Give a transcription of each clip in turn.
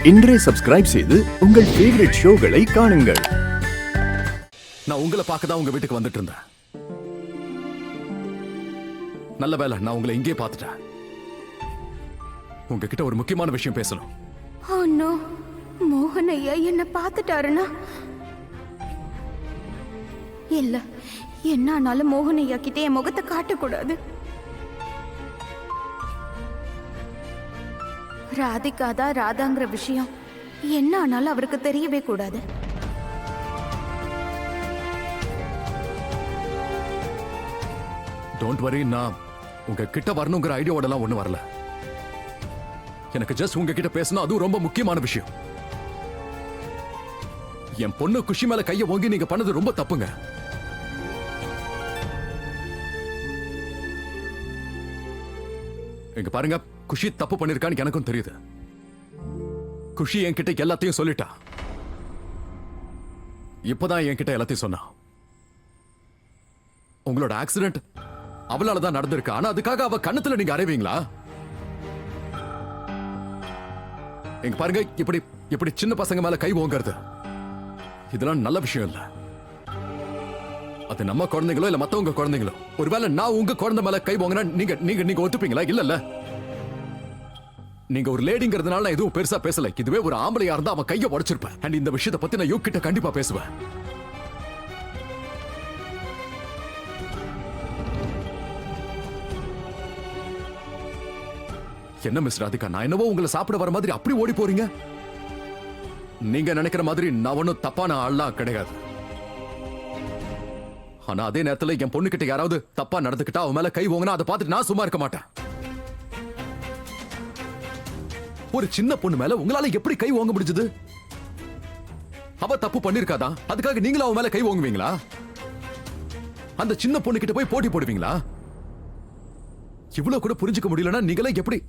இன்றே சப்ஸ்கிரைப் செய்து உங்கள் ஃபேவரட் ஷோகளை காணுங்கள். நான் உங்களை பார்க்க தான் உங்க வீட்டுக்கு வந்துட்டு இருந்தேன். நல்ல வேலை நான் உங்களை இங்கே பார்த்துட்டேன். உங்ககிட்ட ஒரு முக்கியமான விஷயம் பேசணும். ஓ நோ, மோகன் ஐயா என்ன பார்த்துட்டாருன்னா இல்ல, என்ன ஆனாலும் மோகன் ஐயா கிட்ட என் முகத்தை காட்டக்கூடாது. ராதிகா தான் ராதாங்கிற விஷயம் என்ன ஆனாலும் அவருக்கு தெரியவே கூடாது. டோன்ட் வரி, நான் உங்க கிட்ட வரணுங்கிற ஐடியாவோட எல்லாம் ஒண்ணு வரல. எனக்கு ஜஸ்ட் உங்ககிட்ட பேசணும், அதுவும் ரொம்ப முக்கியமான விஷயம். என் பொண்ணு குஷி மேல கைய ஓங்கி நீங்க பண்ணது ரொம்ப தப்புங்க. இங்க பாருங்க, குஷி தப்பு பண்ணிருக்கான்னு எனக்கும் தெரியுது. குஷி என்கிட்ட எல்லாத்தையும் சொல்லிட்டா. இப்பதான் என்கிட்ட எல்லாத்தையும் சொன்னா. உங்களோட ஆக்சிடென்ட் அவளாலதான் நடந்திருக்கு. ஆனா அதுக்காக அவ கண்ணத்துல நீங்க அறைவீங்களா? இங்க பாருங்க, இப்படி இப்படி சின்ன பசங்க மேல கை ஓங்கிறது இதெல்லாம் நல்ல விஷயம் இல்ல. அது நம்ம குழந்தைங்களோ இல்ல மத்தவங்க குழந்தைங்களோ, ஒருவேளை நான் உங்க குழந்தை மேல கை ஓங்கினா நீங்க நீங்க நீங்க ஒத்துப்பீங்களா? இல்ல. நீங்க ஒரு லேடிங்கிறதுனால நான் எதுவும் பெருசா பேசல. இதுவே ஒரு ஆம்பளையா இருந்தா அவன் கைய உடைச்சிருப்பேன். அண்ட் இந்த விஷயத்தை பத்தி நான் யூ கிட்ட கண்டிப்பா பேசுவேன். என்ன மிஸ் ராதிகா, நான் என்னவோ உங்களை சாப்பிட வர மாதிரி அப்படி ஓடி போறீங்க? நீங்க நினைக்கிற மாதிரி நான் ஒன்னும் தப்பான ஆள்லாம் கிடையாது. ஆனா அதே நேரத்துல என் பொண்ணு கிட்ட யாராவது தப்பா நடந்துக்கிட்டா அவன் மேல கை ஓங்கினா அதை பார்த்துட்டு நான் சும்மா இருக்க மாட்டேன். ஒரு சின்ன பொண்ணு மேல உங்களால எப்படி கை ஓங்க முடிஞ்சது? அவ தப்பு பண்ணிருக்காதா? அதுக்காக நீங்களும் அவன் மேல கை ஓங்குவீங்களா? அந்த சின்ன பொண்ணு கிட்ட போய் போட்டி போடுவீங்களா? இவ்வளவு கூட புரிஞ்சுக்க முடியலன்னா நீங்களே எப்படி?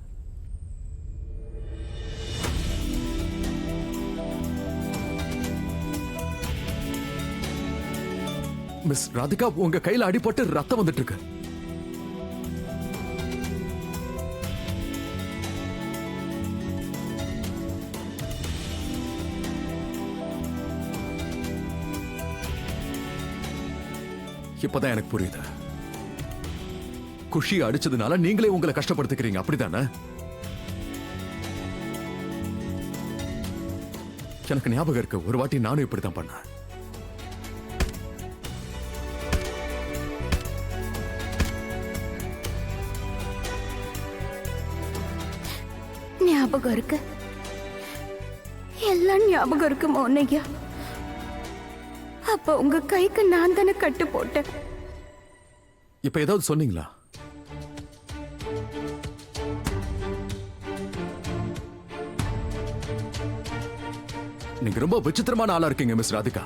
மிஸ் ராதிகா, உங்க கையில அடிபட்டு ரத்தம் வந்துட்டு இருக்கு. இப்பதான் எனக்கு புரியுது. குஷி அடிச்சதுனால நீங்களே உங்களை கஷ்டப்படுத்திக்கிறீங்க, அப்படிதானே? எனக்கு ஞாபகம் இருக்கு, ஒரு வாட்டி நானும் இப்படித்தான் பண்ணேன். ஞாபகம் இருக்கு, எல்லாம் ஞாபகம் இருக்கு மோகன் ஐயா. அப்ப உங்க கைக்கு நான் தானே கட்டு போட்டேன். இப்ப ஏதாவது சொன்னீங்களா? நீங்க ரொம்ப விசித்திரமான ஆளா இருக்கீங்க மிஸ் ராதிகா.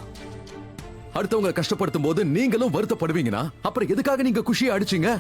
அடுத்தவங்க கஷ்டப்படுத்தும் போது நீங்களும் வருத்தப்படுவீங்கன்னா அப்புறம் எதுக்காக நீங்க குஷியை அடிச்சீங்க?